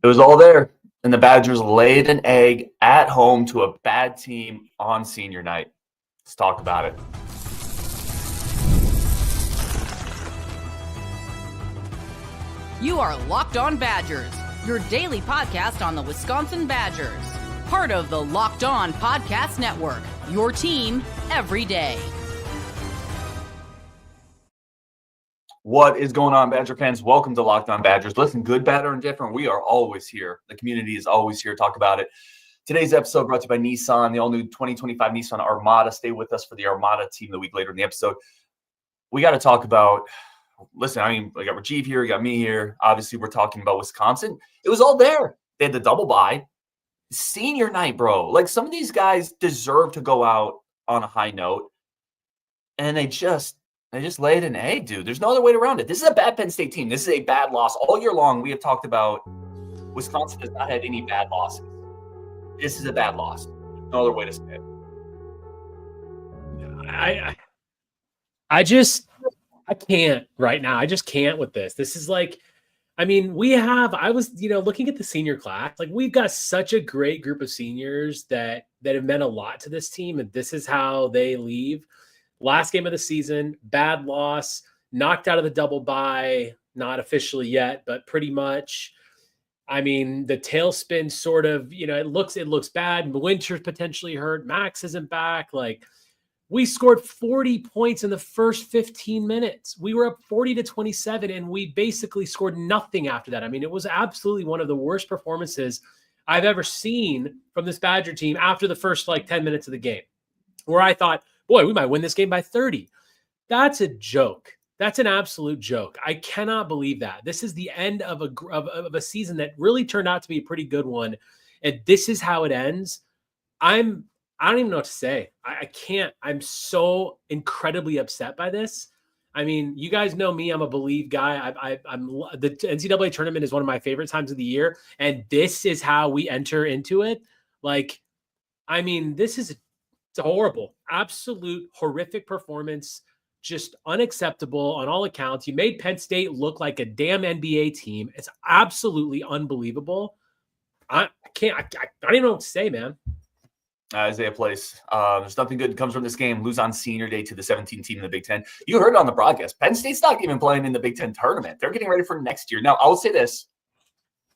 It was all there, and the Badgers laid an egg at home to a bad team on senior night. Let's talk about it. You are Locked On Badgers, your daily podcast on the Wisconsin Badgers. Part of the Locked On Podcast Network, your team every day. What is going on, Badger fans? Welcome to Locked On Badgers. Listen, good, bad, or indifferent, we are always here. The community is always here to talk about it. Today's episode brought to you by Nissan, the all-new 2025 Nissan Armada. Stay with us for the Armada team the week later in the episode. We got to talk about, listen, I mean, we got Rajiv here, we got me here. Obviously, we're talking about Wisconsin. It was all there. They had the double bye. Senior night, bro. Like, some of these guys deserve to go out on a high note, and they just laid an egg, dude. There's no other way around it. This is a bad Penn State team. This is a bad loss. All year long, we have talked about Wisconsin has not had any bad losses. This is a bad loss. No other way to say it. I can't right now. I just can't with this. This is like, I mean, I was looking at the senior class. Like, we've got such a great group of seniors that have meant a lot to this team, and this is how they leave. Last game of the season, bad loss, knocked out of the double bye, not officially yet, but pretty much. I mean, the tailspin sort of, it looks bad. Winter's potentially hurt. Max isn't back. Like, we scored 40 points in the first 15 minutes. We were up 40-27, and we basically scored nothing after that. I mean, it was absolutely one of the worst performances I've ever seen from this Badger team after the first 10 minutes of the game, where I thought, boy, we might win this game by 30. That's a joke. That's an absolute joke. I cannot believe that. This is the end of a season that really turned out to be a pretty good one, and this is how it ends. I don't even know what to say. I can't. I'm so incredibly upset by this. I mean, you guys know me. I'm a Believe guy. I'm the NCAA tournament is one of my favorite times of the year, and this is how we enter into it. Like, I mean, it's horrible, absolute horrific performance, just unacceptable on all accounts. You made Penn State look like a damn NBA team. It's absolutely unbelievable. I don't even know what to say, man. Isaiah Place. There's nothing good that comes from this game. Lose on senior day to the 17th team in the Big Ten. You heard it on the broadcast. Penn State's not even playing in the Big Ten tournament. They're getting ready for next year. Now, I will say this.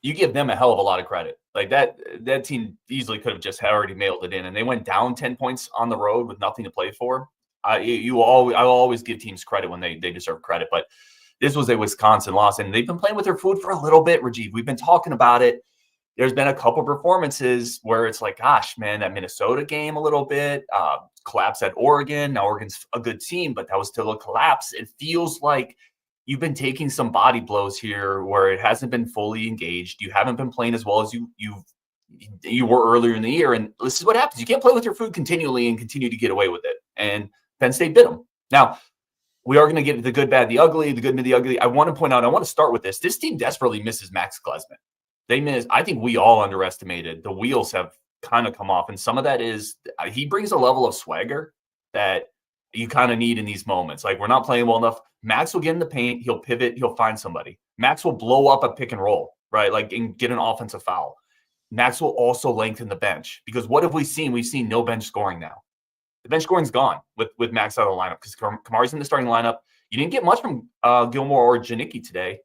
You give them a hell of a lot of credit. Like, that team easily could have just already mailed it in, and they went down 10 points on the road with nothing to play for. I will always give teams credit when they deserve credit, but this was a Wisconsin loss, and they've been playing with their food for a little bit, Rajiv. We've been talking about it. There's been a couple performances where it's like, gosh, man, that Minnesota game a little bit, collapse at Oregon. Now, Oregon's a good team, but that was still a collapse. It feels like you've been taking some body blows here where it hasn't been fully engaged. You haven't been playing as well as you were earlier in the year. And this is what happens. You can't play with your food continually and continue to get away with it. And Penn State bit them. Now, we are going to get the good, bad, the ugly, the good, the ugly. I want to start with this. This team desperately misses Max Klesmit. I think we all underestimated. The wheels have kind of come off. And some of that is he brings a level of swagger that you kind of need in these moments. Like, we're not playing well enough. Max will get in the paint. He'll pivot. He'll find somebody. Max will blow up a pick and roll, right? Like, and get an offensive foul. Max will also lengthen the bench, because what have we seen? We've seen no bench scoring now. The bench scoring's gone with Max out of the lineup because Kamari's in the starting lineup. You didn't get much from Gilmore or Janicki today.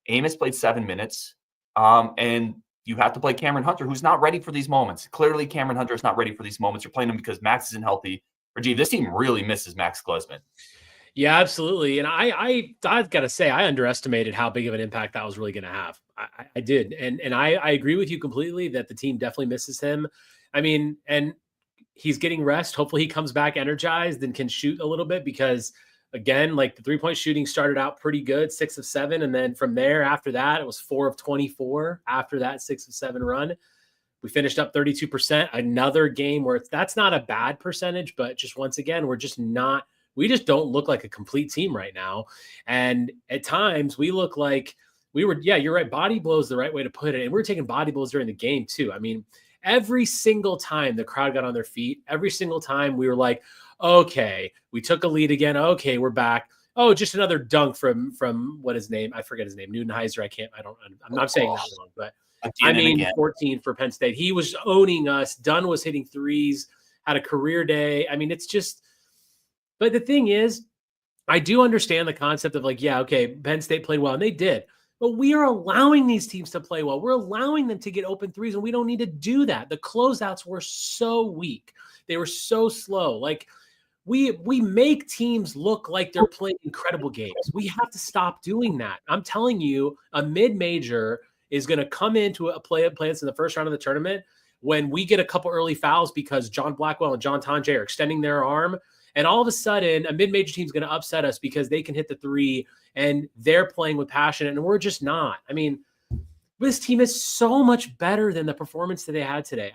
Amos played 7 minutes. And you have to play Cameron Hunter, who's not ready for these moments. Clearly, Cameron Hunter is not ready for these moments. You're playing him because Max isn't healthy. Rajiv, this team really misses Max Klesmit. Yeah, absolutely. And I've got to say, I underestimated how big of an impact that was really going to have. I did. And I agree with you completely that the team definitely misses him. I mean, and he's getting rest. Hopefully he comes back energized and can shoot a little bit, because again, like, the 3-point shooting started out pretty good, 6 of 7. And then from there, after that, it was 4 of 24 after that 6 of 7 run. We finished up 32%. Another game where that's not a bad percentage, but just once again, we just don't look like a complete team right now. And at times we look like you're right. Body blow is the right way to put it. And we were taking body blows during the game too. I mean, every single time the crowd got on their feet, every single time we were like, okay, we took a lead again. Okay, we're back. Oh, just another dunk from what his name? I forget his name. Neuenheiser. I'm not saying that wrong, but I mean, 14 for Penn State. He was owning us. Dunn was hitting threes, had a career day. I mean, it's just, but the thing is, I do understand the concept of like, yeah, okay, Penn State played well, and they did. But we are allowing these teams to play well. We're allowing them to get open threes, and we don't need to do that. The closeouts were so weak. They were so slow. Like, we make teams look like they're playing incredible games. We have to stop doing that. I'm telling you, a mid-major is going to come into a play us in the first round of the tournament when we get a couple early fouls because John Blackwell and John Tonje are extending their arm. And all of a sudden, a mid-major team is going to upset us because they can hit the three and they're playing with passion, and we're just not. I mean, this team is so much better than the performance that they had today.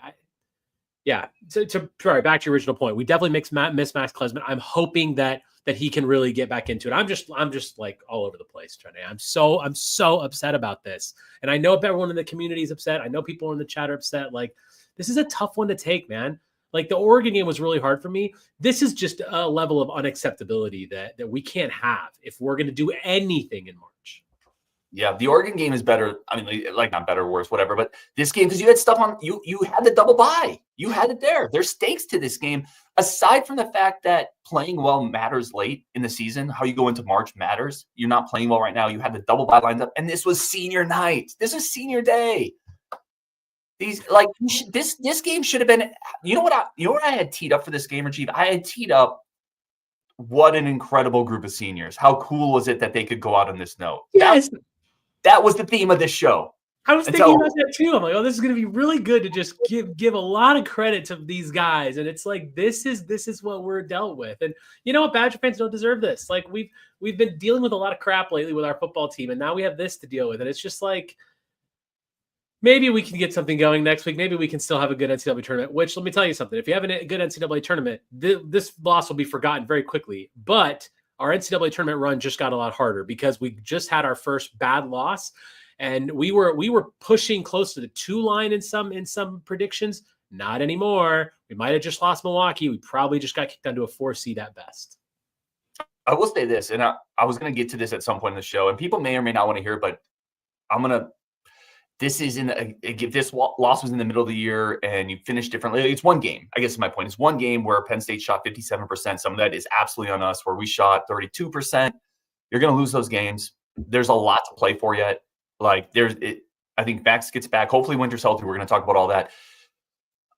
Sorry, back to your original point. We definitely miss Max Klesman. I'm hoping that he can really get back into it. I'm just like all over the place, Tonje. I'm so upset about this. And I know everyone in the community is upset. I know people in the chat are upset. Like, this is a tough one to take, man. Like, the Oregon game was really hard for me. This is just a level of unacceptability that we can't have if we're going to do anything in March. Yeah, the Oregon game is better. I mean, like, not better, worse, whatever. But this game, because you had stuff on, you had the double bye. You had it there. There's stakes to this game. Aside from the fact that playing well matters late in the season, how you go into March matters. You're not playing well right now. You had the double bye lined up, and this was senior night. This was senior day. This game should have been. You know what I had teed up for this game, Rajiv? I had teed up. What an incredible group of seniors! How cool was it that they could go out on this note? Yes. That was the theme of this show. I was thinking about that too. I'm like, oh, this is going to be really good to just give a lot of credit to these guys. And it's like, this is what we're dealt with. And you know what? Badger fans don't deserve this. Like, we've been dealing with a lot of crap lately with our football team, and now we have this to deal with. And it's just like, maybe we can get something going next week. Maybe we can still have a good NCAA tournament, which, let me tell you something. If you have a good NCAA tournament, this loss will be forgotten very quickly. But our NCAA tournament run just got a lot harder because we just had our first bad loss, and we were pushing close to the 2 line in some predictions. Not anymore. We might have just lost Milwaukee. We probably just got kicked down to a 4 seed at best. I will say this, and I was going to get to this at some point in the show, and people may or may not want to hear, but I'm going to. This loss was in the middle of the year and you finished differently. It's one game. I guess my point is one game where Penn State shot 57%. Some of that is absolutely on us, where we shot 32%. You're going to lose those games. There's a lot to play for yet. Like, I think Max gets back. Hopefully winter's healthy. We're going to talk about all that.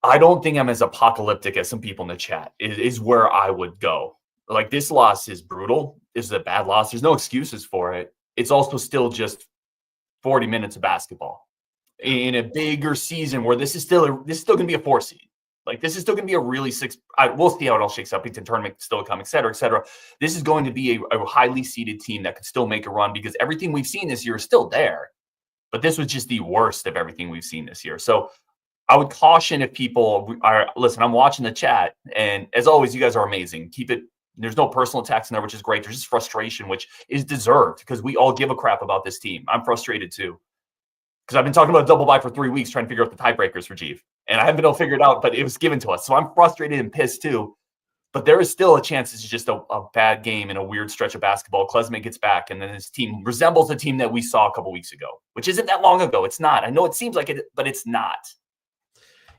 I don't think I'm as apocalyptic as some people in the chat is where I would go. Like, this loss is brutal. This is a bad loss. There's no excuses for it. It's also still just 40 minutes of basketball in a bigger season where this is still going to be a 4 seed. Like, this is still going to be a really 6. We'll see how it all shakes up. Big Ten tournament still to come, et cetera, et cetera. This is going to be a highly seeded team that could still make a run because everything we've seen this year is still there. But this was just the worst of everything we've seen this year. So I would caution if people are, listen, I'm watching the chat, and as always, you guys are amazing. Keep it. There's no personal attacks in there, which is great. There's just frustration, which is deserved because we all give a crap about this team. I'm frustrated too. Because I've been talking about double bye for 3 weeks trying to figure out the tiebreakers for Jeev. And I haven't been able to figure it out, but it was given to us. So I'm frustrated and pissed too. But there is still a chance this is just a bad game in a weird stretch of basketball. Klesman gets back, and then his team resembles the team that we saw a couple weeks ago, which isn't that long ago. It's not. I know it seems like it, but it's not.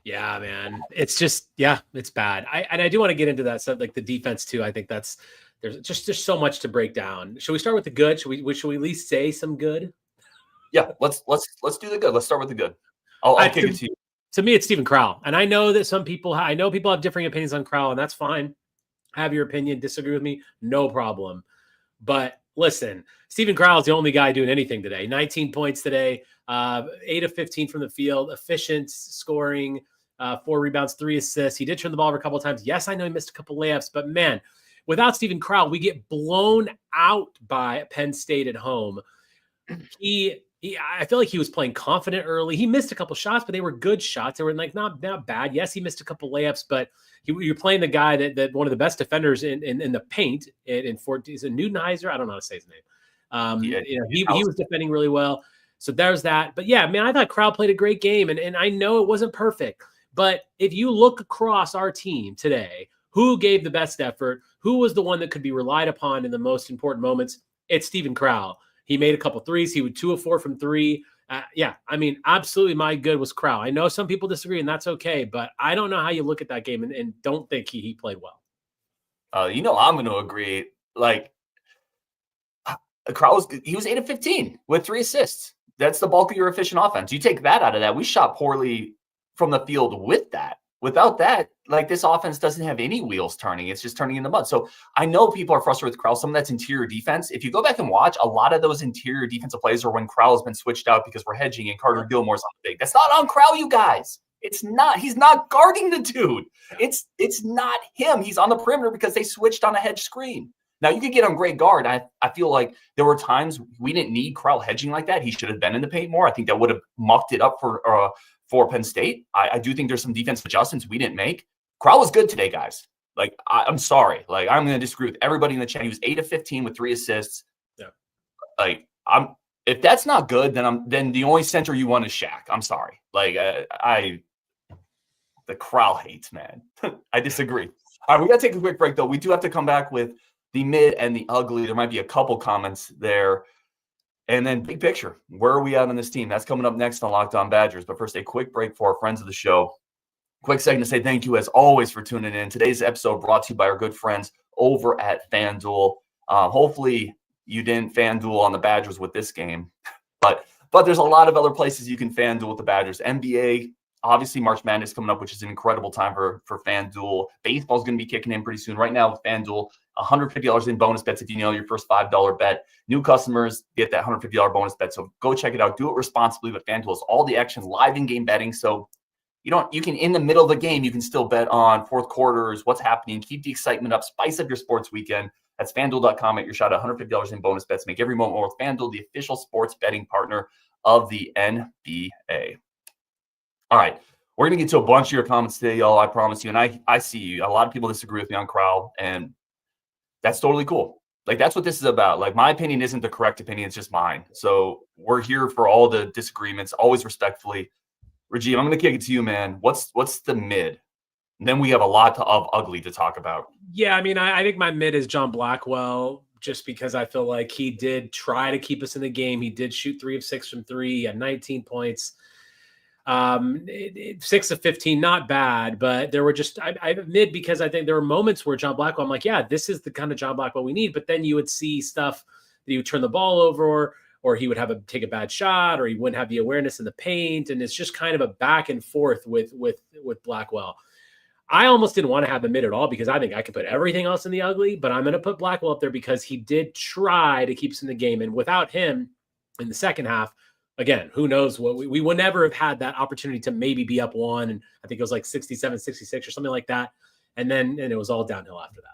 Yeah, man. It's just, it's bad. I do want to get into that stuff, like the defense too. I think there's so much to break down. Should we start with the good? Should we at least say some good? Yeah, let's do the good. Let's start with the good. I'll kick it to you. To me, it's Stephen Crowell. And I know that people have differing opinions on Crowell, and that's fine. Have your opinion, disagree with me, no problem. But listen, Stephen Crowell is the only guy doing anything today. 19 points today, 8 of 15 from the field, efficient scoring, 4 rebounds, 3 assists. He did turn the ball over a couple of times. Yes, I know he missed a couple layups, but man, without Stephen Crowell, we get blown out by Penn State at home. I feel like he was playing confident early. He missed a couple shots, but they were good shots. They were like not bad. Yes, he missed a couple layups, but you're playing the guy that one of the best defenders in the paint in Fort. Is it Neuenheiser? I don't know how to say his name. He was defending really well. So there's that. But yeah, man, I thought Crowell played a great game, and I know it wasn't perfect. But if you look across our team today, who gave the best effort, who was the one that could be relied upon in the most important moments, it's Steven Crowell. He made a couple threes. He would 2 of 4 from 3. Yeah, I mean, absolutely my good was Crowell. I know some people disagree, and that's okay, but I don't know how you look at that game and don't think he played well. I'm going to agree. Like, Crowell he was 8 of 15 with 3 assists. That's the bulk of your efficient offense. You take that out of that. We shot poorly from the field with that. Without that, like, this offense doesn't have any wheels turning. It's just turning in the mud. So I know people are frustrated with Crowell. Some of that's interior defense. If you go back and watch, a lot of those interior defensive plays are when Crowell has been switched out because we're hedging and Carter Gilmore's on the big. That's not on Crowell, you guys. It's not. He's not guarding the dude. It's not him. He's on the perimeter because they switched on a hedge screen. Now, you could get on great guard. I feel like there were times we didn't need Crowell hedging like that. He should have been in the paint more. I think that would have mucked it up for Penn State. I do think there's some defensive adjustments we didn't make. Crowell was good today, guys. Like, I'm sorry. Like, I'm going to disagree with everybody in the chat. He was 8 of 15 with 3 assists. Yeah. Like, if that's not good, then the only center you want is Shaq. I'm sorry. Like, the Crowell hates, man. I disagree. All right, we got to take a quick break, though. We do have to come back with the mid and the ugly. There might be a couple comments there. And then big picture, where are we at on this team? That's coming up next on Locked On Badgers. But first, a quick break for our friends of the show. Quick second to say thank you, as always, for tuning in. Today's episode brought to you by our good friends over at FanDuel. Hopefully, you didn't FanDuel on the Badgers with this game. But there's a lot of other places you can FanDuel with the Badgers. NBA, obviously, March Madness coming up, which is an incredible time for FanDuel. Baseball is going to be kicking in pretty soon. Right now with FanDuel, $150 in bonus bets if you nail your first $5 bet. New customers get that $150 bonus bet. So go check it out. Do it responsibly. But FanDuel has all the action, live in-game betting. So you can, in the middle of the game, you can still bet on fourth quarters, what's happening, keep the excitement up, spice up your sports weekend. That's FanDuel.com at your shot at $150 in bonus bets. Make every moment more with FanDuel, the official sports betting partner of the NBA. All right. We're going to get to a bunch of your comments today, y'all. I promise you. And I see you. A lot of people disagree with me on Crowell, and that's totally cool. Like, that's what this is about. Like, my opinion isn't the correct opinion. It's just mine. So we're here for all the disagreements, always respectfully. Rajiv, I'm going to kick it to you, man. What's the mid? And then we have a lot of ugly to talk about. Yeah, I mean, I think my mid is John Blackwell, just because I feel like he did try to keep us in the game. He did shoot 3 of 6 from 3. He had 19 points. 6 of 15, not bad, but there were just, I mid because I think there were moments where John Blackwell, I'm like, yeah, this is the kind of John Blackwell we need. But then you would see stuff that he would turn the ball over, or he would take a bad shot, or he wouldn't have the awareness in the paint. And it's just kind of a back and forth with Blackwell. I almost didn't want to have the mid at all because I think I could put everything else in the ugly, but I'm going to put Blackwell up there because he did try to keep us in the game. And without him in the second half, again, who knows what we would never have had that opportunity to maybe be up 1. And I think it was like 67, 66 or something like that. And it was all downhill after that.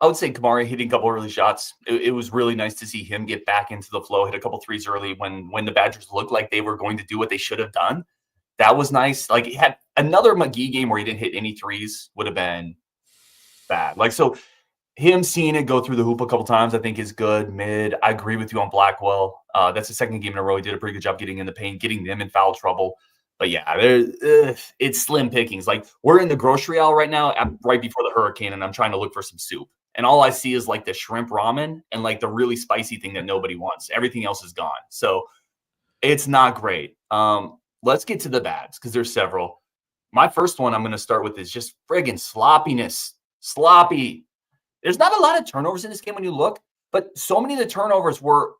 I would say Kamari hitting a couple early shots. It was really nice to see him get back into the flow, hit a couple threes early when the Badgers looked like they were going to do what they should have done. That was nice. Like, he had another McGee game where he didn't hit any threes would have been bad. Like, so him seeing it go through the hoop a couple times, I think, is good. Mid, I agree with you on Blackwell. That's the second game in a row. He did a pretty good job getting in the paint, getting them in foul trouble. But yeah, it's slim pickings. Like, we're in the grocery aisle right now, right before the hurricane, and I'm trying to look for some soup. And all I see is like the shrimp ramen and like the really spicy thing that nobody wants. Everything else is gone. So it's not great. Let's get to the bads because there's several. My first one I'm going to start with is just friggin' sloppiness. Sloppy. There's not a lot of turnovers in this game when you look, but so many of the turnovers were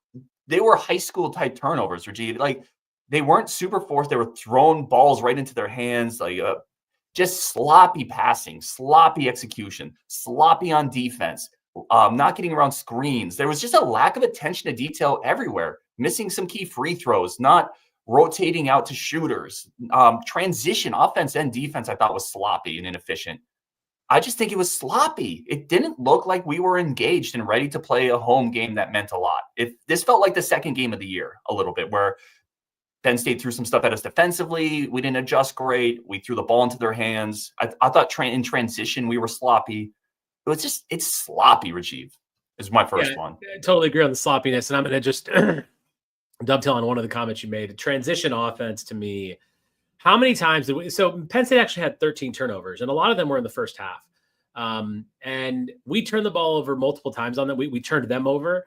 high school type turnovers, Rajiv. Like, they weren't super forced. They were throwing balls right into their hands. Like, just sloppy passing, sloppy execution, sloppy on defense, not getting around screens. There was just a lack of attention to detail everywhere, missing some key free throws, not rotating out to shooters. Transition, offense and defense, I thought was sloppy and inefficient. I just think it was sloppy. It didn't look like we were engaged and ready to play a home game that meant a lot. This felt like the second game of the year a little bit, where Penn State threw some stuff at us defensively. We didn't adjust great. We threw the ball into their hands. I thought in transition we were sloppy. It's sloppy, Rajiv, is my first one. I totally agree on the sloppiness. And I'm going to just dovetail on one of the comments you made. The transition offense, to me, how many times so Penn State actually had 13 turnovers, and a lot of them were in the first half. And we turned the ball over multiple times on that. We turned them over,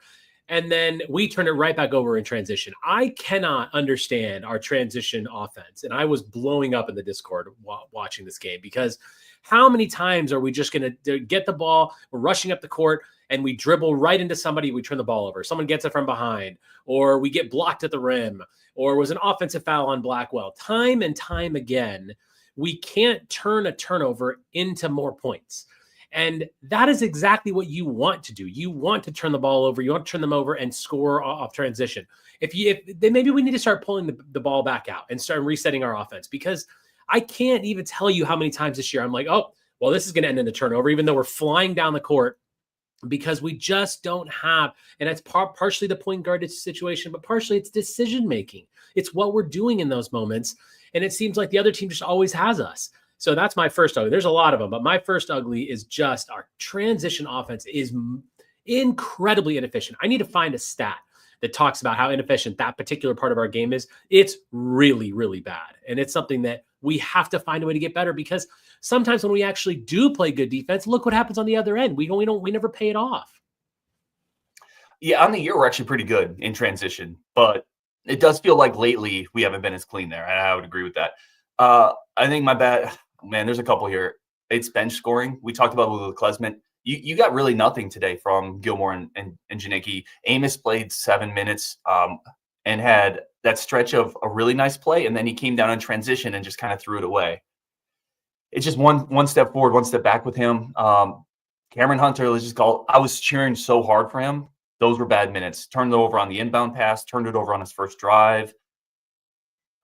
and then we turned it right back over in transition. I cannot understand our transition offense. And I was blowing up in the Discord watching this game, because how many times are we just going to get the ball, we're rushing up the court, and we dribble right into somebody, we turn the ball over. Someone gets it from behind, or we get blocked at the rim, or was an offensive foul on Blackwell. Time and time again, we can't turn a turnover into more points. And that is exactly what you want to do. You want to turn the ball over. You want to turn them over and score off transition. Then maybe we need to start pulling the ball back out and start resetting our offense, because I can't even tell you how many times this year I'm like, oh, well, this is going to end in a turnover, even though we're flying down the court, because we just don't have, and it's partially the point guard situation, but partially it's decision-making. It's what we're doing in those moments. And it seems like the other team just always has us. So that's my first ugly. There's a lot of them, but my first ugly is just our transition offense is incredibly inefficient. I need to find a stat that talks about how inefficient that particular part of our game is. It's really, really bad. And it's something that we have to find a way to get better, because sometimes when we actually do play good defense, look what happens on the other end. We never pay it off. Yeah, on the year, we're actually pretty good in transition, but it does feel like lately we haven't been as clean there. And I would agree with that. I think my bad, man, there's a couple here. It's bench scoring. We talked about with Klesman. You got really nothing today from Gilmore and Janicki. Amos played 7 minutes and had that stretch of a really nice play, and then he came down in transition and just kind of threw it away. It's just one step forward, one step back with him. Cameron Hunter, let's just call. I was cheering so hard for him. Those were bad minutes. Turned it over on the inbound pass, turned it over on his first drive.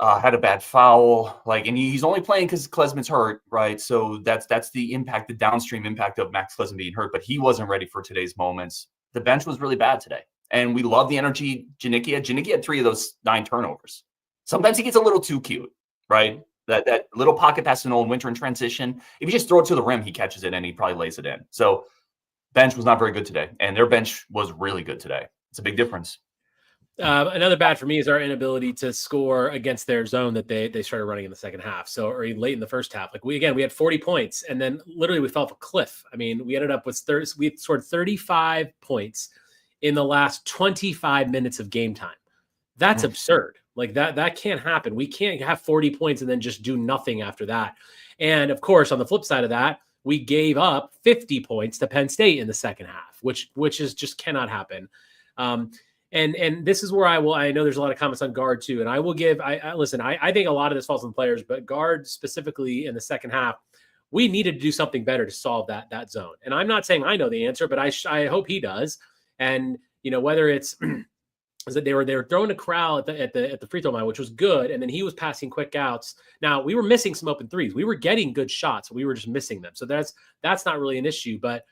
Had a bad foul, and he's only playing because Klesman's hurt, right? So that's the impact, the downstream impact of Max Klesman being hurt. But he wasn't ready for today's moments. The bench was really bad today, and we love the energy Janicki had. Janicki had 3 of those 9 turnovers. Sometimes he gets a little too cute, right? That little pocket pass to Nolan Winter in transition. If you just throw it to the rim, he catches it and he probably lays it in. So bench was not very good today, and their bench was really good today. It's a big difference. Another bad for me is our inability to score against their zone that they started running in the second half. So, or late in the first half, we had 40 points, and then literally we fell off a cliff. I mean, we ended up with we scored 35 points in the last 25 minutes of game time. That's absurd. That can't happen. We can't have 40 points and then just do nothing after that. And of course, on the flip side of that, we gave up 50 points to Penn State in the second half, which is just cannot happen. And this is where I know there's a lot of comments on Gard too. And I will give, listen, I think a lot of this falls on the players, but Gard specifically in the second half, we needed to do something better to solve that zone. And I'm not saying I know the answer, but I hope he does. And, whether it's is that they were throwing a crowd at the free throw line, which was good. And then he was passing quick outs. Now we were missing some open threes. We were getting good shots. We were just missing them. So that's not really an issue, but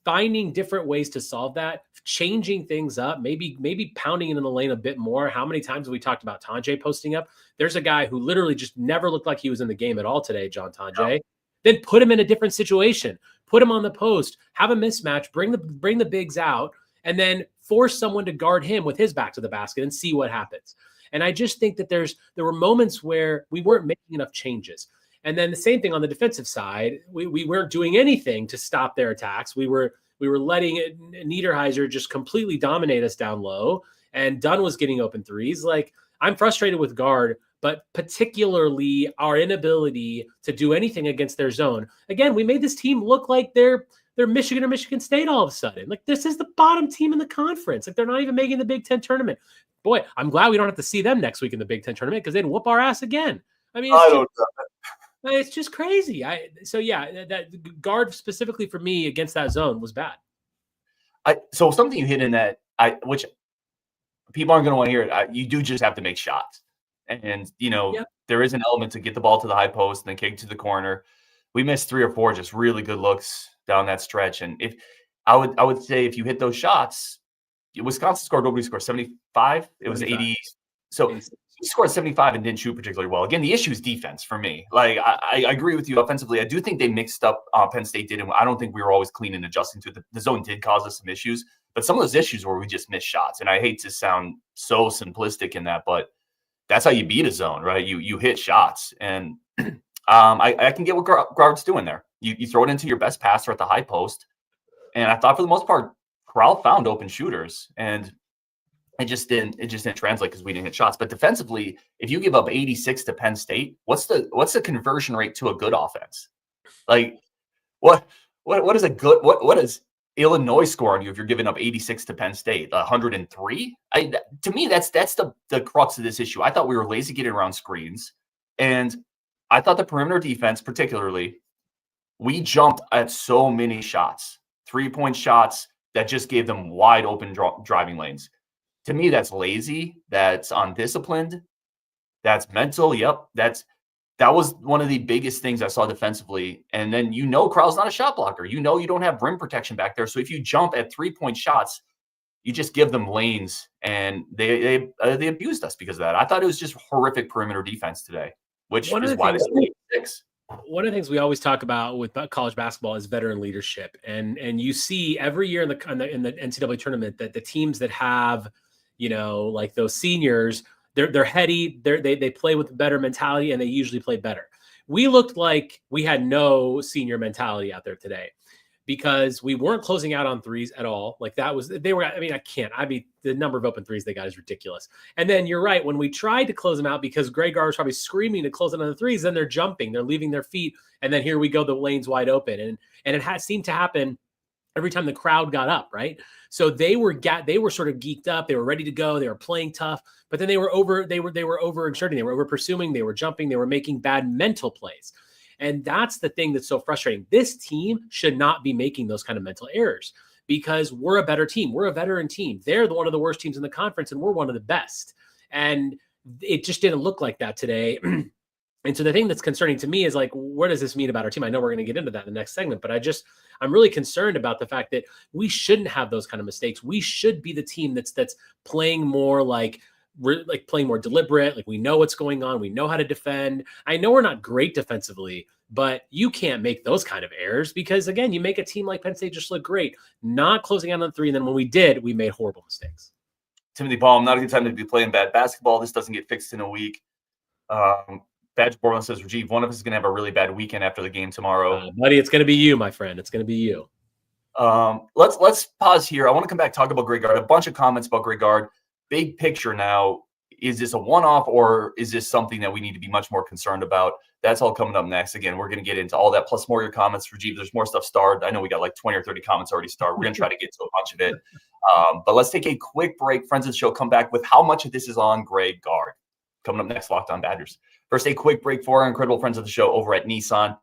finding different ways to solve that, changing things up, maybe pounding it in the lane a bit more. How many times have we talked about Tonje posting up? There's a guy who literally just never looked like he was in the game at all today, John Tonje. Yeah. Then put him in a different situation, put him on the post, have a mismatch, bring the bigs out, and then force someone to guard him with his back to the basket and see what happens. And I just think that there were moments where we weren't making enough changes. And then the same thing on the defensive side, we weren't doing anything to stop their attacks. We were letting Niederheiser just completely dominate us down low, and Dunn was getting open threes. I'm frustrated with Gard, but particularly our inability to do anything against their zone. Again, we made this team look like they're Michigan or Michigan State all of a sudden. This is the bottom team in the conference. They're not even making the Big Ten tournament. Boy, I'm glad we don't have to see them next week in the Big Ten tournament, because they'd whoop our ass again. I mean, it's just crazy. That Gard specifically for me against that zone was bad. So something you hit in that, which people aren't going to want to hear it. You do just have to make shots, and There is an element to get the ball to the high post and then kick to the corner. We missed 3 or 4 just really good looks down that stretch, and if I would say if you hit those shots, Wisconsin scored. Nobody scored 75. It was 80. So he scored 75 and didn't shoot particularly well. Again, the issue is defense for me. I agree with you offensively. I do think they mixed up. Penn State did, and I don't think we were always clean and adjusting to it. The zone did cause us some issues, but some of those issues were we just missed shots. And I hate to sound so simplistic in that, but that's how you beat a zone, right? You hit shots, and I can get what Gard's doing there. You throw it into your best passer at the high post. And I thought for the most part, Corral found open shooters, and it just didn't translate because we didn't hit shots. But defensively, if you give up 86 to Penn State, what's the conversion rate to a good offense? Like what is a good what does Illinois score on you if you're giving up 86 to Penn State? 103? To me, that's the crux of this issue. I thought we were lazy getting around screens, and I thought the perimeter defense, particularly, we jumped at so many shots, 3-point shots that just gave them wide open driving lanes. To me, that's lazy. That's undisciplined. That's mental. Yep. That was one of the biggest things I saw defensively. And then, Corral's not a shot blocker. You don't have rim protection back there. So if you jump at 3-point shots, you just give them lanes, and they abused us because of that. I thought it was just horrific perimeter defense today, which is why they stayed 6. One of the things we always talk about with college basketball is veteran leadership, and you see every year in the NCAA tournament that the teams that have, like those seniors, they're heady, they play with a better mentality, and they usually play better. We looked like we had no senior mentality out there today, because we weren't closing out on threes at all. Like the number of open threes they got is ridiculous. And then you're right. When we tried to close them out, because Gard was probably screaming to close it on the threes, then they're jumping, they're leaving their feet. And then here we go, the lane's wide open. And it seemed to happen every time the crowd got up, right? So they were sort of geeked up. They were ready to go. They were playing tough, but then they were overexerting. They were over pursuing. They were jumping. They were making bad mental plays. And that's the thing that's so frustrating. This team should not be making those kind of mental errors, because we're a better team. We're a veteran team. They're one of the worst teams in the conference, and we're one of the best. And it just didn't look like that today. And so the thing that's concerning to me is, like, what does this mean about our team? I know we're going to get into that in the next segment, but I'm really concerned about the fact that we shouldn't have those kind of mistakes. We should be the team that's playing more playing more deliberate. Like, we know what's going on. We know how to defend. I know we're not great defensively, but you can't make those kind of errors, because, again, you make a team like Penn State just look great, not closing out on 3. And then when we did, we made horrible mistakes. Timothy Baum, not a good time to be playing bad basketball. This doesn't get fixed in a week. Badge Borland says, Rajiv, one of us is going to have a really bad weekend after the game tomorrow. Buddy, it's going to be you, my friend. It's going to be you. Let's pause here. I want to come back, talk about Greg Gard. A bunch of comments about Greg Gard. Big picture now, is this a one-off, or is this something that we need to be much more concerned about? That's all coming up next. Again, we're going to get into all that, plus more of your comments. Rajiv, there's more stuff starred. I know we got like 20 or 30 comments already starred. We're going to try to get to a bunch of it. But let's take a quick break. Friends of the show, come back with how much of this is on Greg Gard. Coming up next, Locked On Badgers. First, a quick break for our incredible friends of the show over at Nissan.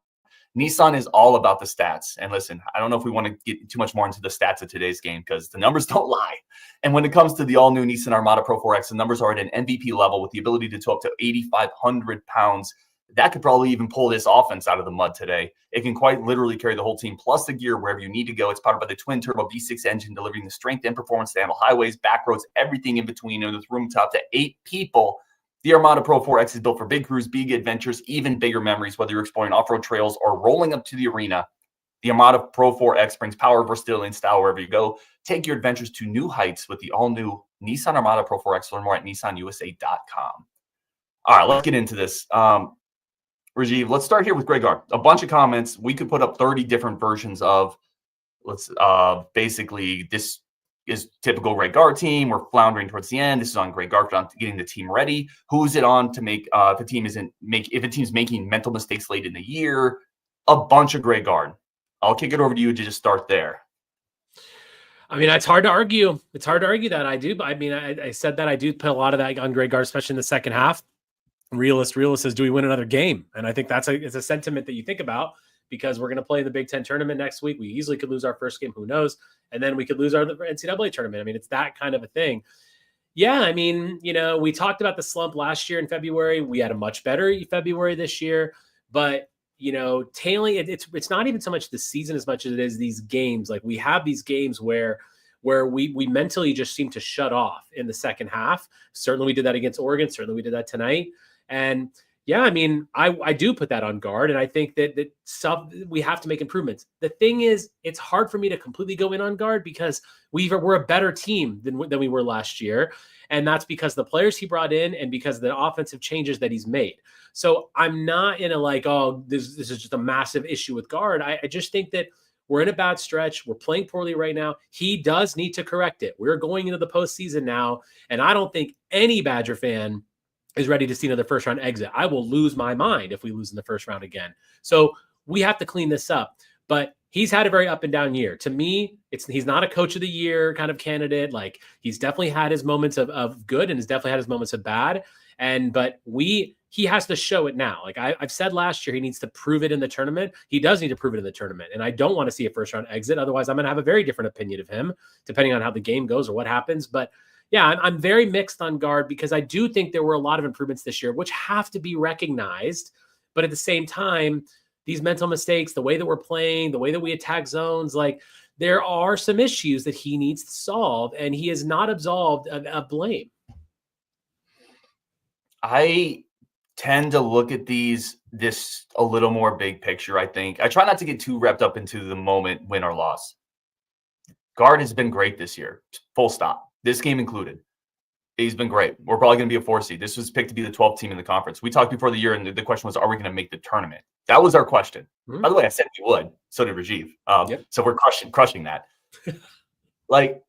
Nissan is all about the stats. And listen, I don't know if we want to get too much more into the stats of today's game, because the numbers don't lie. And when it comes to the all-new Nissan Armada PRO-4X, the numbers are at an MVP level with the ability to tow up to 8,500 pounds. That could probably even pull this offense out of the mud today. It can quite literally carry the whole team, plus the gear wherever you need to go. It's powered by the twin-turbo V6 engine, delivering the strength and performance to handle highways, back roads, everything in between, and with room to up to 8 people. The Armada PRO-4X is built for big crews, big adventures, even bigger memories, whether you're exploring off-road trails or rolling up to the arena. The Armada PRO-4X brings power, versatility, and style wherever you go. Take your adventures to new heights with the all-new Nissan Armada PRO-4X. Learn more at nissanusa.com. All right, let's get into this. Rajiv, let's start here with Greg Gard. A bunch of comments. We could put up 30 different versions of, basically, this is typical Greg Gard team. We're floundering towards the end. This is on Greg Gard on getting the team ready. Who's it on to make if a team's making mental mistakes late in the year? A bunch of Greg Gard. I'll kick it over to you to just start there. I mean, it's hard to argue. It's hard to argue that. I do. But I mean, I said that I do put a lot of that on Greg Gard, especially in the second half. Realist says, do we win another game? And I think it's a sentiment that you think about, because we're going to play the Big Ten tournament next week. We easily could lose our first game. Who knows? And then we could lose our NCAA tournament. I mean, it's that kind of a thing. Yeah, I mean, we talked about the slump last year in February. We had a much better February this year. But, tailing, it's not even so much the season as much as it is these games. Like, we have these games where we mentally just seem to shut off in the second half. Certainly we did that against Oregon. Certainly we did that tonight. And Yeah, I mean, I do put that on Gard, and I think that we have to make improvements. The thing is, it's hard for me to completely go in on Gard because we're a better team than we were last year, and that's because the players he brought in and because of the offensive changes that he's made. So I'm not in a like, oh, this is just a massive issue with Gard. I just think that we're in a bad stretch. We're playing poorly right now. He does need to correct it. We're going into the postseason now, and I don't think any Badger fan is ready to see another first round exit. I will lose my mind if we lose in the first round again. So we have to clean this up. But he's had a very up and down year. To me, he's not a coach of the year kind of candidate. Like, he's definitely had his moments of good and has definitely had his moments of bad. But he has to show it now. Like I've said last year, he needs to prove it in the tournament. He does need to prove it in the tournament. And I don't want to see a first round exit. Otherwise, I'm going to have a very different opinion of him, depending on how the game goes or what happens. But yeah, I'm very mixed on Gard because I do think there were a lot of improvements this year, which have to be recognized. But at the same time, these mental mistakes, the way that we're playing, the way that we attack zones, like there are some issues that he needs to solve, and he is not absolved of blame. I tend to look at this a little more big picture, I think. I try not to get too wrapped up into the moment, win or loss. Gard has been great this year, full stop. This game included. He's been great. We're probably going to be a 4 seed. This was picked to be the 12th team in the conference. We talked before the year, and the question was, are we going to make the tournament? That was our question. Mm-hmm. By the way, I said we would. So did Rajiv. Yep. So we're crushing that. Like,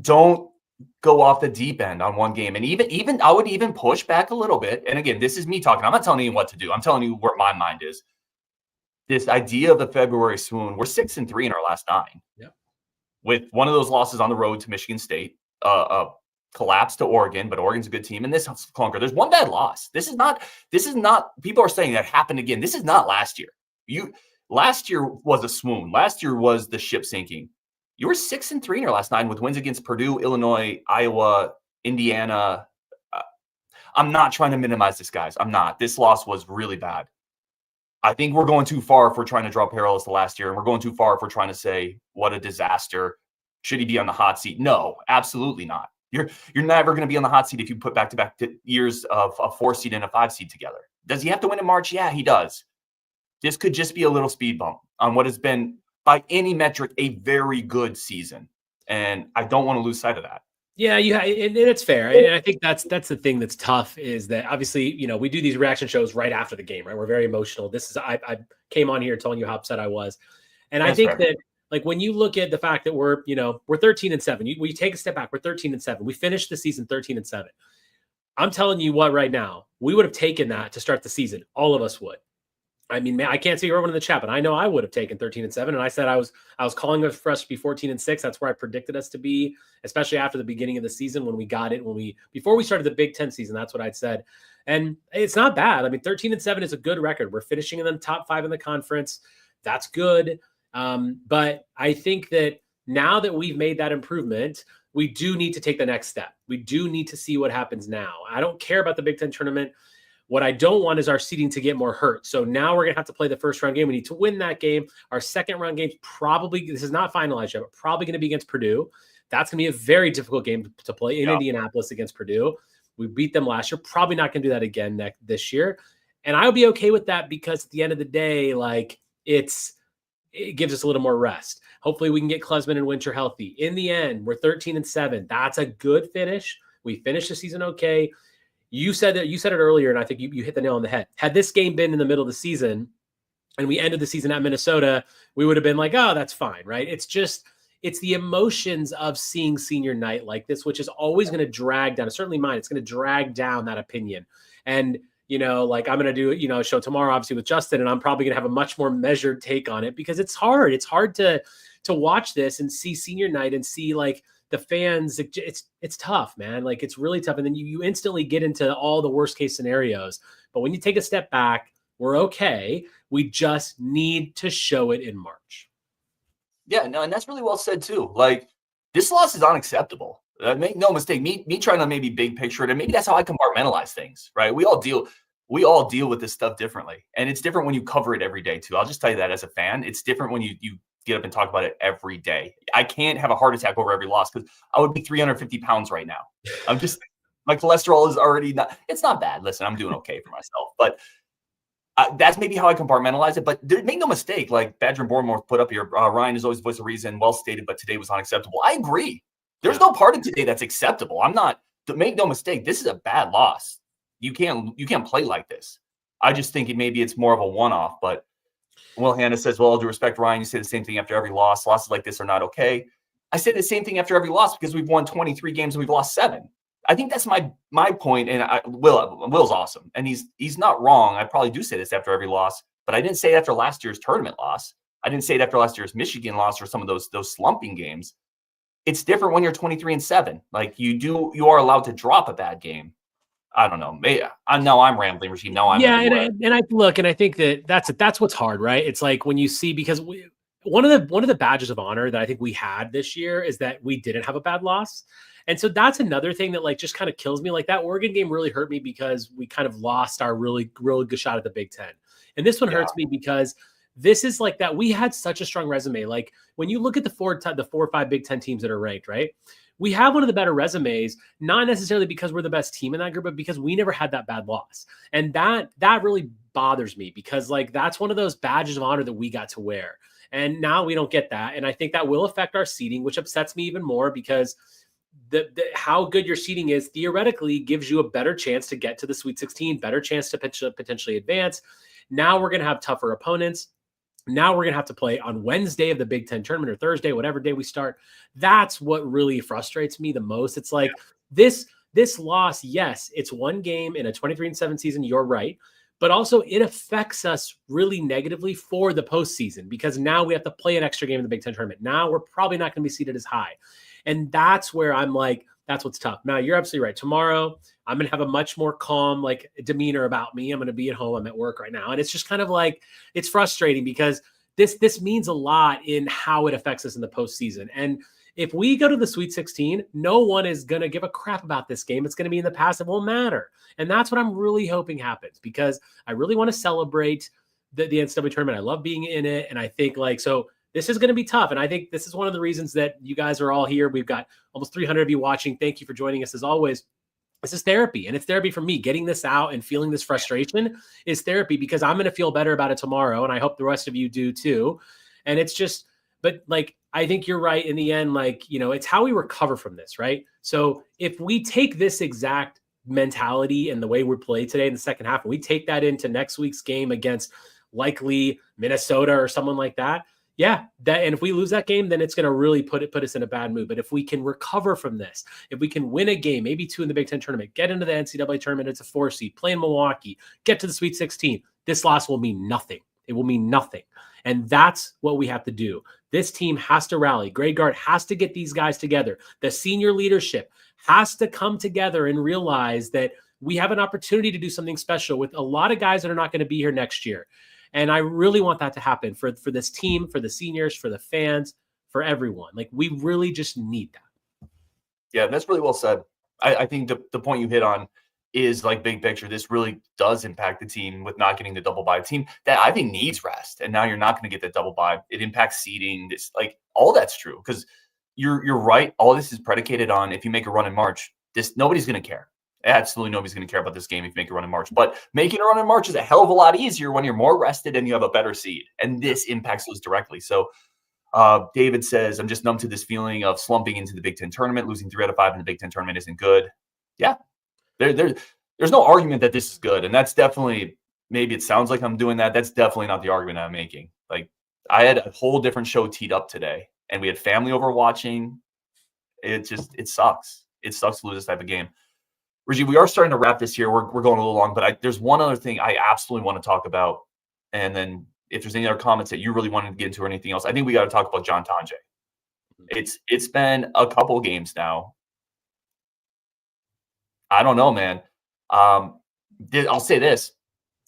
don't go off the deep end on one game. And even I would even push back a little bit. And again, this is me talking. I'm not telling you what to do. I'm telling you where my mind is. This idea of the February swoon, we're 6-3 in our last 9. Yep. With one of those losses on the road to Michigan State, collapse to Oregon, but Oregon's a good team. And this clunker, there's one bad loss. This is not, people are saying that happened again. This is not last year. Last year was a swoon. Last year was the ship sinking. You were 6-3 in your last 9 with wins against Purdue, Illinois, Iowa, Indiana. I'm not trying to minimize this, guys. I'm not. This loss was really bad. I think we're going too far if we're trying to draw parallels to last year, and we're going too far if we're trying to say what a disaster. Should he be on the hot seat? No, absolutely not. You're never going to be on the hot seat if you put back-to-back years of a 4 seed and a 5 seed together. Does he have to win in March? Yeah, he does. This could just be a little speed bump on what has been, by any metric, a very good season. And I don't want to lose sight of that. Yeah, and it's fair. And I think that's the thing that's tough is that obviously, we do these reaction shows right after the game, right? We're very emotional. I came on here telling you how upset I was. And that's I think fair. That like when you look at the fact that we're 13-7, we take a step back, we're 13-7. We finished the season 13-7. I'm telling you what, right now, we would have taken that to start the season. All of us would. I mean, man, I can't see everyone in the chat, but I know I would have taken 13-7. And I said I was calling us for us to be 14-6. That's where I predicted us to be, especially after the beginning of the season when we got it, before we started the Big Ten season. That's what I'd said. And it's not bad. I mean, 13-7 is a good record. We're finishing in the top 5 in the conference. That's good. But I think that now that we've made that improvement, we do need to take the next step. We do need to see what happens now. I don't care about the Big Ten tournament. What I don't want is our seeding to get more hurt. So now we're going to have to play the first round game. We need to win that game. Our second round game, this is not finalized yet, but probably going to be against Purdue. That's going to be a very difficult game to play in Indianapolis against Purdue. We beat them last year. Probably not going to do that again this year. And I'll be okay with that because at the end of the day, like it gives us a little more rest. Hopefully we can get Klesman and Winter healthy. In the end, we're 13-7. That's a good finish. We finished the season okay. You said it earlier, and I think you hit the nail on the head. Had this game been in the middle of the season and we ended the season at Minnesota, we would have been like, oh, that's fine, right? It's the emotions of seeing senior night like this, which is always going to drag down, certainly mine, it's going to drag down that opinion. And, like I'm going to do, a show tomorrow, obviously with Justin, and I'm probably going to have a much more measured take on it because it's hard. It's hard to watch this and see senior night and see like, the fans, it's tough, man. Like it's really tough. And then you instantly get into all the worst case scenarios. But when you take a step back, we're okay. We just need to show it in March. Yeah, no, and that's really well said too. Like this loss is unacceptable. Make no mistake. Me trying to maybe big picture it, and maybe that's how I compartmentalize things, right? We all deal with this stuff differently. And it's different when you cover it every day too. I'll just tell you that as a fan. It's different when you get up and talk about it every day. I can't have a heart attack over every loss because I would be 350 pounds right now. My cholesterol is already it's not bad. Listen, I'm doing okay for myself, but That's maybe how I compartmentalize it. But make no mistake, like Badger and Bournemouth put up here, Ryan is always voice of reason, well stated, but today was unacceptable. I agree. There's no part of today that's acceptable. Make no mistake, this is a bad loss. You can't play like this. I just think maybe it's more of a one-off. But Will Hannah says, well, all due respect, Ryan, you say the same thing after every loss. Losses like this are not okay. I say the same thing after every loss because we've won 23 games and we've lost 7. I think that's my point. And Will's awesome. And he's not wrong. I probably do say this after every loss, but I didn't say it after last year's tournament loss. I didn't say it after last year's Michigan loss or some of those slumping games. It's different when you're 23-7. Like you are allowed to drop a bad game. I don't know. I know I'm rambling, Rasheed. No, I'm I think that's what's hard, right? It's like when you see, because one of the badges of honor that I think we had this year is that we didn't have a bad loss. And so that's another thing that like just kind of kills me. Like that Oregon game really hurt me because we kind of lost our really, really good shot at the Big Ten. And this one hurts me because this is like that. We had such a strong resume. Like when you look at the 4 or 5 Big Ten teams that are ranked, right? We have one of the better resumes, not necessarily because we're the best team in that group, but because we never had that bad loss. And that really bothers me because like that's one of those badges of honor that we got to wear. And now we don't get that. And I think that will affect our seeding, which upsets me even more because how good your seeding is theoretically gives you a better chance to get to the Sweet 16, better chance to potentially advance. Now we're going to have tougher opponents. Now we're going to have to play on Wednesday of the Big Ten tournament or Thursday, whatever day we start. That's what really frustrates me the most. It's like this loss, yes, it's one game in a 23-7 season. You're right. But also it affects us really negatively for the postseason because now we have to play an extra game in the Big Ten tournament. Now we're probably not going to be seated as high. And that's where I'm like, that's what's tough. Now, you're absolutely right. Tomorrow, I'm going to have a much more calm like demeanor about me. I'm going to be at home. I'm at work right now. And it's just kind of like, it's frustrating because this means a lot in how it affects us in the postseason. And if we go to the Sweet 16, no one is going to give a crap about this game. It's going to be in the past. It won't matter. And that's what I'm really hoping happens because I really want to celebrate the NCAA tournament. I love being in it. And I think like, so this is going to be tough. And I think this is one of the reasons that you guys are all here. We've got almost 300 of you watching. Thank you for joining us as always. This is therapy. And it's therapy for me. Getting this out and feeling this frustration is therapy because I'm going to feel better about it tomorrow. And I hope the rest of you do too. And it's just, but like, I think you're right in the end, like, you know, it's how we recover from this, right? So if we take this exact mentality and the way we play today in the second half, and we take that into next week's game against likely Minnesota or someone like that, and if we lose that game, then it's going to really put us in a bad mood. But if we can recover from this, if we can win a game, maybe 2 in the Big Ten tournament, get into the NCAA tournament, it's a 4 seed, play in Milwaukee, get to the Sweet 16, this loss will mean nothing. It will mean nothing. And that's what we have to do. This team has to rally. Gard has to get these guys together. The senior leadership has to come together and realize that we have an opportunity to do something special with a lot of guys that are not going to be here next year. And I really want that to happen for this team, for the seniors, for the fans, for everyone. Like, we really just need that. Yeah, that's really well said. I think the point you hit on is like big picture. This really does impact the team with not getting the double bye. Team that I think needs rest. And now you're not going to get the double bye. It impacts seeding. This, like, all that's true because you're right. All this is predicated on if you make a run in March, nobody's going to care. Absolutely nobody's going to care about this game if you make a run in March. But making a run in March is a hell of a lot easier when you're more rested and you have a better seed. And this impacts those directly. So David says, I'm just numb to this feeling of slumping into the Big Ten tournament. Losing 3 out of 5 in the Big Ten tournament isn't good. Yeah, there's no argument that this is good. And that's definitely, maybe it sounds like I'm doing that. That's definitely not the argument I'm making. Like, I had a whole different show teed up today and we had family over watching. It sucks. It sucks to lose this type of game. Reggie, we are starting to wrap this here. We're going a little long, but there's one other thing I absolutely want to talk about. And then if there's any other comments that you really wanted to get into or anything else, I think we got to talk about John Tonje. It's been a couple games now. I don't know, man. I'll say this.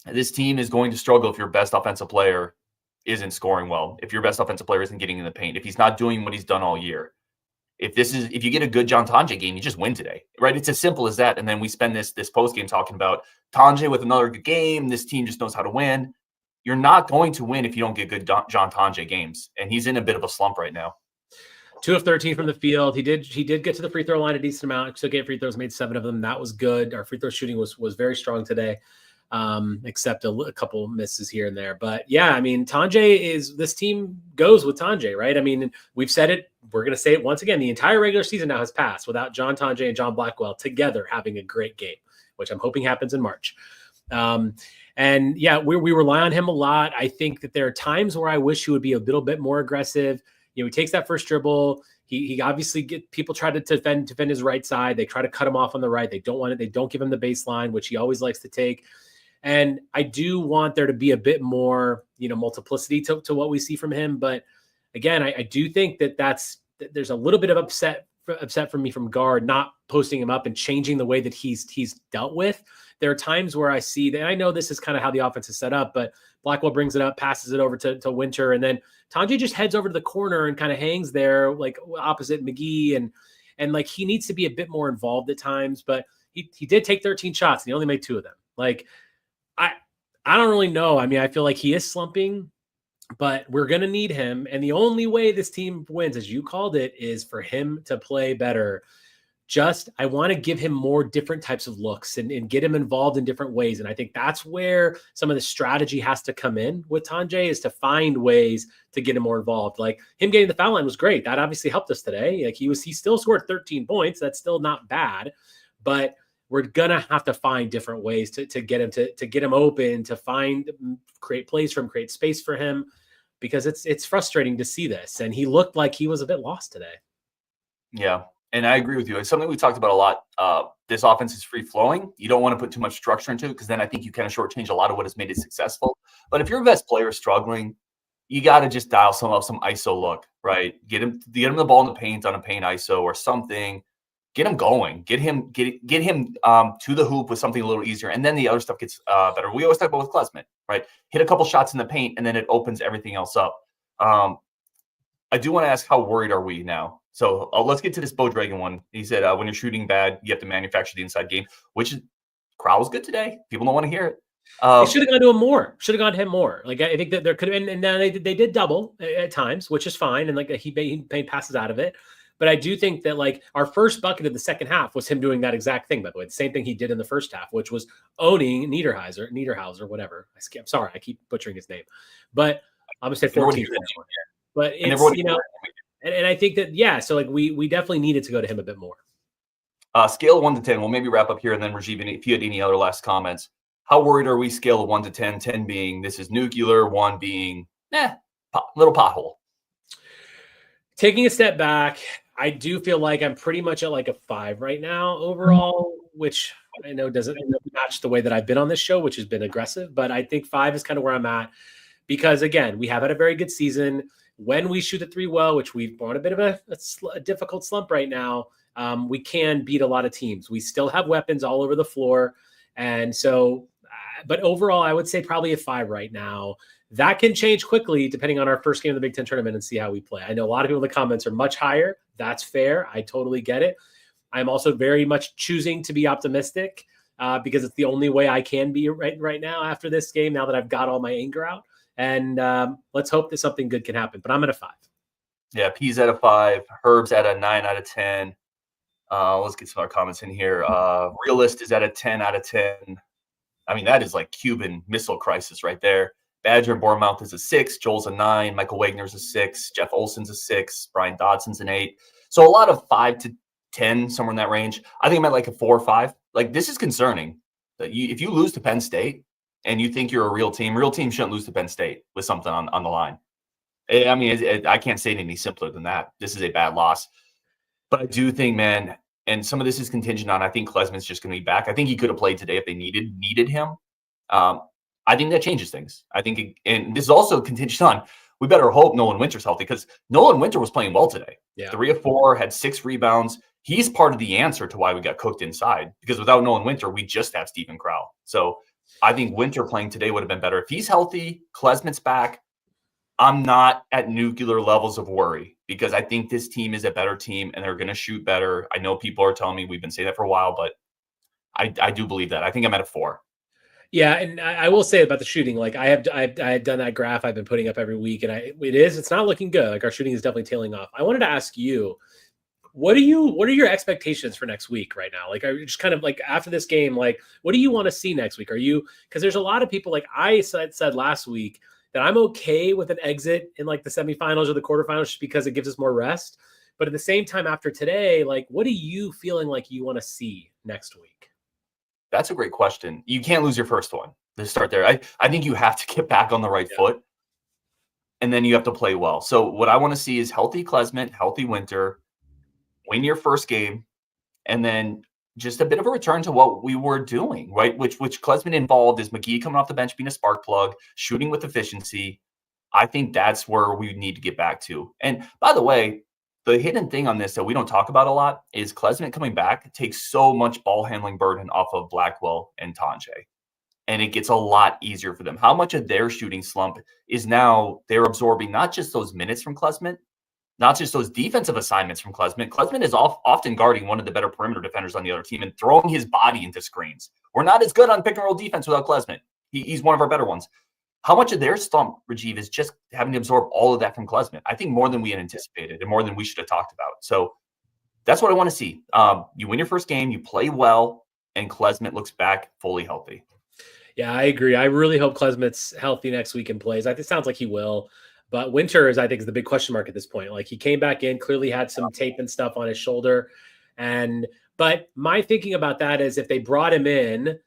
This team is going to struggle if your best offensive player isn't scoring well, if your best offensive player isn't getting in the paint, if he's not doing what he's done all year. If you get a good John Tonje game, you just win today, right? It's as simple as that. And then we spend this post game talking about Tonje with another good game. This team just knows how to win. You're not going to win if you don't get good John Tonje games, and he's in a bit of a slump right now. 2 of 13 from the field. He did get to the free throw line a decent amount. Took 8 free throws, made 7 of them. That was good. Our free throw shooting was very strong today. except a couple misses here and there. But yeah, I mean, this team goes with Tonje, right? I mean, we've said it, we're going to say it once again. The entire regular season now has passed without John Tonje and John Blackwell together having a great game, which I'm hoping happens in March. And yeah, we rely on him a lot. I think that there are times where I wish he would be a little bit more aggressive. He takes that first dribble. He obviously people try to defend his right side. They try to cut him off on the right. They don't want it. They don't give him the baseline, which he always likes to take. And I do want there to be a bit more, multiplicity to what we see from him. But again, I do think there's a little bit of upset for me from Gard not posting him up and changing the way that he's dealt with. There are times where I see that, I know this is kind of how the offense is set up, but Blackwell brings it up, passes it over to Winter, and then Tonje just heads over to the corner and kind of hangs there like opposite McGee, and like he needs to be a bit more involved at times. But he did take 13 shots and he only made 2 of them. Like I don't really know. I mean, I feel like he is slumping, but we're going to need him. And the only way this team wins, as you called it, is for him to play better. I want to give him more different types of looks and get him involved in different ways. And I think that's where some of the strategy has to come in with Tonje, is to find ways to get him more involved. Like him getting the foul line was great. That obviously helped us today. Like he still scored 13 points. That's still not bad, but we're going to have to find different ways to get him to get him open, to create plays for him, create space for him, because it's frustrating to see this. And he looked like he was a bit lost today. Yeah. And I agree with you. It's something we talked about a lot. This offense is free flowing. You don't want to put too much structure into it, because then I think you kind of shortchange a lot of what has made it successful. But if your best player is struggling, you got to just dial some ISO look, right? Get him the ball in the paint on a paint ISO or something. Get him going. Get him to the hoop with something a little easier, and then the other stuff gets better. We always talk about with Klesmit, right? Hit a couple shots in the paint, and then it opens everything else up. I do want to ask, how worried are we now? So let's get to this Bo Dragon one. He said, when you're shooting bad, you have to manufacture the inside game, which crowd was good today. People don't want to hear it. They should have gone to him more. Should have gone to him more. Like I think that there could have been, and then they did double at times, which is fine. And like he made passes out of it. But I do think that like our first bucket of the second half was him doing that exact thing, by the way. The same thing he did in the first half, which was owning Niederhauser, whatever. I'm sorry, I keep butchering his name. But I'm going to say 14. But it's, and I think that, yeah, so like we definitely needed to go to him a bit more. Scale of 1 to 10. We'll maybe wrap up here, and then Rajiv, if you had any other last comments. How worried are we, scale of 1 to 10, 10 being this is nuclear, 1 being little pothole? Taking a step back, I do feel like I'm pretty much at like a 5 right now overall, which I know doesn't match the way that I've been on this show, which has been aggressive, but I think 5 is kind of where I'm at, because again, we have had a very good season. When we shoot the 3 well, which we've on a bit of a difficult slump right now, we can beat a lot of teams. We still have weapons all over the floor. And so, but overall, I would say probably a 5 right now. That can change quickly depending on our first game of the Big Ten tournament and see how we play. I know a lot of people in the comments are much higher. That's fair. I totally get it. I'm also very much choosing to be optimistic because it's the only way I can be right now after this game, now that I've got all my anger out. And let's hope that something good can happen. But I'm at a 5. Yeah, P's at a 5. Herb's at a 9 out of 10. Let's get some other comments in here. Realist is at a 10 out of 10. I mean, that is like Cuban Missile Crisis right there. Badger and Bournemouth is a 6. Joel's a 9. Michael Wagner's a 6. Jeff Olson's a 6. Brian Dodson's an 8. So a lot of 5 to 10, somewhere in that range. I think I'm at like a 4 or 5. Like, this is concerning. That if you lose to Penn State and you think you're a real team shouldn't lose to Penn State with something on the line. I mean, I can't say it any simpler than that. This is a bad loss. But I do think, man, and some of this is contingent on, I think Klesmit's just going to be back. I think he could have played today if they needed him. I think that changes things. I think, and this is also contingent on, we better hope Nolan Winter's healthy, because Nolan Winter was playing well today. Yeah. 3 of 4, had 6 rebounds. He's part of the answer to why we got cooked inside, because without Nolan Winter, we just have Stephen Crowell. So I think Winter playing today would have been better. If he's healthy, Klesmit's back, I'm not at nuclear levels of worry, because I think this team is a better team and they're going to shoot better. I know people are telling me we've been saying that for a while, but I do believe that. I think I'm at a 4. Yeah, and I will say about the shooting, like I had done that graph I've been putting up every week, and it's not looking good. Like our shooting is definitely tailing off. I wanted to ask you, What are your expectations for next week right now? Like, are you just kind of like after this game, like, what do you want to see next week? Because there's a lot of people, like I said last week, that I'm okay with an exit in like the semifinals or the quarterfinals just because it gives us more rest. But at the same time, after today, like, what are you feeling like you want to see next week? That's a great question. You can't lose your first one. Let's start there. I think you have to get back on the right foot, and then you have to play well. So what I want to see is healthy Klesmit, healthy Winter, win your first game, and then just a bit of a return to what we were doing, right? Which Klesmit involved is McGee coming off the bench being a spark plug, shooting with efficiency. I think that's where we need to get back to. And by the way, the hidden thing on this that we don't talk about a lot is Klesmit coming back takes so much ball handling burden off of Blackwell and Tonje. And it gets a lot easier for them. How much of their shooting slump is now they're absorbing not just those minutes from Klesmit, not just those defensive assignments from Klesmit. Klesmit is often guarding one of the better perimeter defenders on the other team and throwing his body into screens. We're not as good on pick and roll defense without Klesmit. He's one of our better ones. How much of their slump, Rajiv, is just having to absorb all of that from Klesmit? I think more than we had anticipated and more than we should have talked about. So that's what I want to see. You win your first game, you play well, and Klesmit looks back fully healthy. Yeah, I agree. I really hope Klesmit's healthy next week and plays. It sounds like he will. But Winter I think, is the big question mark at this point. Like, he came back in, clearly had some tape and stuff on his shoulder. But my thinking about that is if they brought him in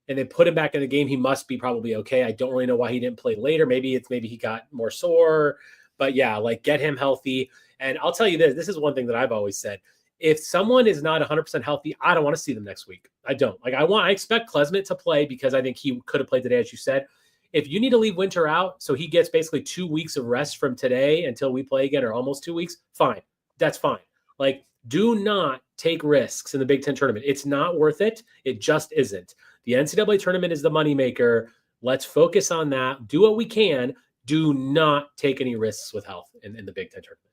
and they put him back in the game, he must be probably okay. I don't really know why he didn't play later. Maybe he got more sore. But yeah, like, get him healthy. And I'll tell you this is one thing that I've always said. If someone is not 100% healthy, I don't want to see them next week. I don't. Like, I expect Klesmit to play because I think he could have played today, as you said. If you need to leave Winter out so he gets basically 2 weeks of rest from today until we play again, or almost 2 weeks, fine. That's fine. Like, do not take risks in the Big Ten tournament. It's not worth it. It just isn't. The NCAA tournament is the moneymaker. Let's focus on that. Do what we can. Do not take any risks with health in the Big Ten tournament.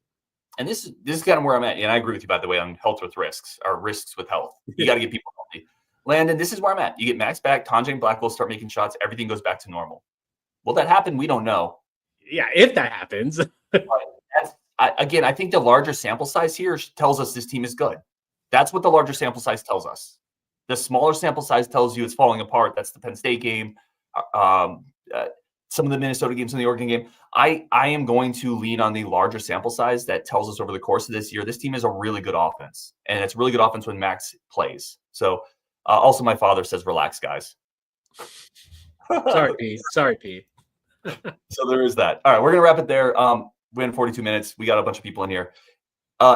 And this is kind of where I'm at. And I agree with you, by the way, on health with risks, or risks with health. You got to get people healthy. Landon, this is where I'm at. You get Max back, Tonje and Blackwell start making shots, everything goes back to normal. Will that happen? We don't know. Yeah, if that happens. I think the larger sample size here tells us this team is good. That's what the larger sample size tells us. The smaller sample size tells you it's falling apart. That's the Penn State game, some of the Minnesota games and the Oregon game. I am going to lean on the larger sample size that tells us over the course of this year, this team is a really good offense. And it's really good offense when Max plays. So also my father says, relax, guys. Sorry, Pete. So there is that. All right, we're going to wrap it there. We're in 42 minutes. We got a bunch of people in here.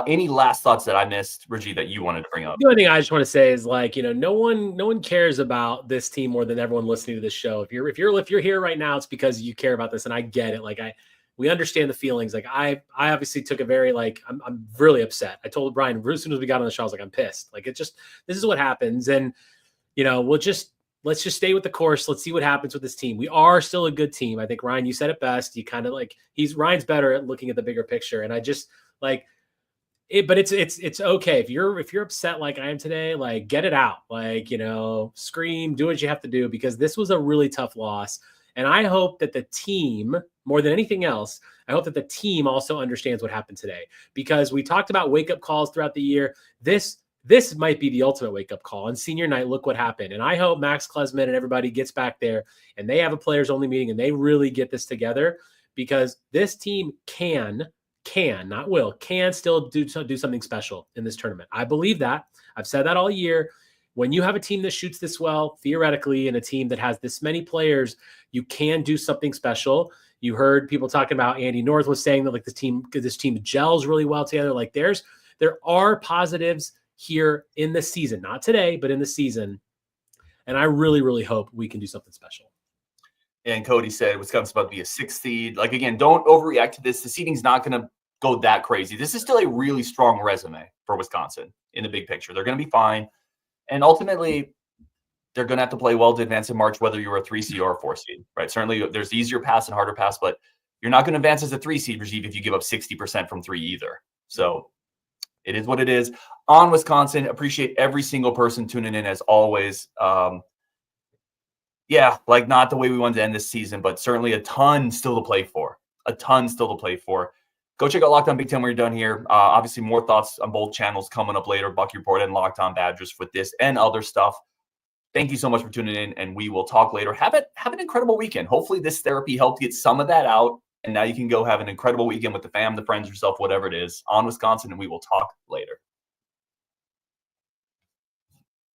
Any last thoughts that I missed, Reggie, that you wanted to bring up? The only thing I just want to say is, like, no one cares about this team more than everyone listening to this show. If you're here right now, it's because you care about this, and I get it. Like, we understand the feelings. Like, I obviously took a very, like, I'm really upset. I told Brian as soon as we got on the show, I was like, I'm pissed. Like, this is what happens, and let's just stay with the course. Let's see what happens with this team. We are still a good team. I think, Ryan, you said it best. You kind of like Ryan's better at looking at the bigger picture. And I just like it, but it's okay. If you're upset like I am today, like, get it out, like, scream, do what you have to do, because this was a really tough loss. And I hope that the team, more than anything else, I hope that the team also understands what happened today, because we talked about wake-up calls throughout the year. This might be the ultimate wake-up call. On senior night, look what happened. And I hope Max Klesmit and everybody gets back there and they have a players-only meeting and they really get this together, because this team can still do something special in this tournament. I believe that. I've said that all year. When you have a team that shoots this well, theoretically, and a team that has this many players, you can do something special. You heard people talking about, Andy North was saying that, like, this team gels really well together. Like, there are positives here in the season, not today, but in the season. And I really, really hope we can do something special. And Cody said Wisconsin's about to be a 6th seed. Like, again, don't overreact to this. The seeding's not going to go that crazy. This is still a really strong resume for Wisconsin in the big picture. They're going to be fine. And ultimately, they're going to have to play well to advance in March, whether you're a 3 seed or a 4 seed, right? Certainly, there's easier pass and harder pass, but you're not going to advance as a 3 seed, Rajiv, if you give up 60% from 3 either. So it is what it is. On Wisconsin, appreciate every single person tuning in as always. Yeah, like, not the way we wanted to end this season, but certainly a ton still to play for. Go check out Locked On Big Ten when you're done here. Obviously, more thoughts on both channels coming up later. Bucky Report and Locked On Badgers with this and other stuff. Thank you so much for tuning in, and we will talk later. Have an incredible weekend. Hopefully, this therapy helped get some of that out, and now you can go have an incredible weekend with the fam, the friends, yourself, whatever it is, on Wisconsin, and we will talk later.